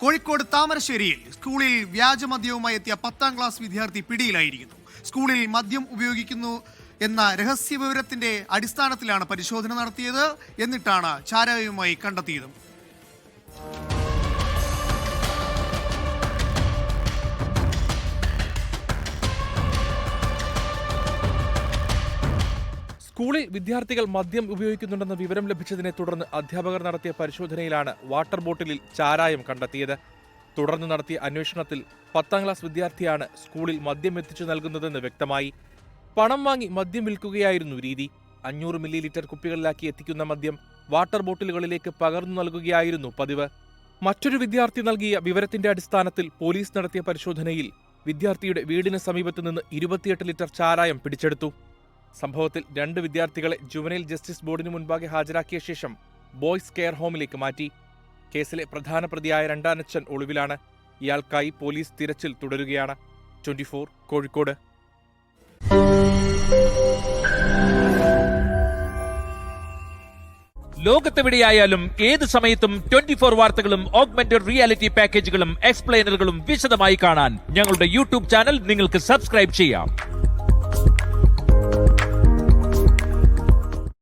കോഴിക്കോട് താമരശ്ശേരിയിൽ സ്കൂളിൽ വ്യാജമദ്യവുമായി എത്തിയ 10ാം ക്ലാസ് വിദ്യാർത്ഥി പിടിയിലായിരിക്കുന്നു. സ്കൂളിൽ മദ്യം ഉപയോഗിക്കുന്നു എന്ന രഹസ്യ വിവരത്തിന്റെ അടിസ്ഥാനത്തിലാണ് പരിശോധന നടത്തിയത്. എന്നിട്ടാണ് ചാരായവുമായി കണ്ടെത്തിയത്. സ്കൂളിൽ വിദ്യാർത്ഥികൾ മദ്യം ഉപയോഗിക്കുന്നുണ്ടെന്ന വിവരം ലഭിച്ചതിനെ തുടർന്ന് അധ്യാപകർ നടത്തിയ പരിശോധനയിലാണ് വാട്ടർ ബോട്ടിലിൽ ചാരായം കണ്ടെത്തിയത്. തുടർന്ന് നടത്തിയ അന്വേഷണത്തിൽ 10ാം ക്ലാസ് വിദ്യാർത്ഥിയാണ് സ്കൂളിൽ മദ്യം എത്തിച്ചു നൽകുന്നതെന്ന് വ്യക്തമായി. പണം വാങ്ങി മദ്യം വിൽക്കുകയായിരുന്നു രീതി. 500 മില്ലി ലിറ്റർ കുപ്പികളിലാക്കി എത്തിക്കുന്ന മദ്യം വാട്ടർ ബോട്ടിലുകളിലേക്ക് പകർന്നു നൽകുകയായിരുന്നു പതിവ്. മറ്റൊരു വിദ്യാർത്ഥി നൽകിയ വിവരത്തിന്റെ അടിസ്ഥാനത്തിൽ പോലീസ് നടത്തിയ പരിശോധനയിൽ വിദ്യാർത്ഥിയുടെ വീടിന് സമീപത്ത് നിന്ന് 28 ലിറ്റർ ചാരായം പിടിച്ചെടുത്തു. സംഭവത്തിൽ 2 വിദ്യാർത്ഥികളെ ജുവനൈൽ ജസ്റ്റിസ് ബോർഡിന് മുൻപാകെ ഹാജരാക്കിയ ശേഷം ബോയ്സ് കെയർ ഹോമിലേക്ക് മാറ്റി. കേസിലെ പ്രധാന പ്രതിയായ രണ്ടാനച്ഛൻ ഒളിവിലാണ്. ഇയാൾക്കായി പോലീസ് തിരച്ചിൽ തുടരുകയാണ്. 24 കോഴിക്കോട്. ലോകത്തെവിടെയായാലും ഏത് സമയത്തും 24 വാർത്തകളും ഓഗ്മെന്റഡ് റിയാലിറ്റി പാക്കേജുകളും എക്സ്പ്ലെയിനറുകളും വിശദമായി കാണാൻ ഞങ്ങളുടെ യൂട്യൂബ് ചാനൽ നിങ്ങൾക്ക് സബ്സ്ക്രൈബ് ചെയ്യാം.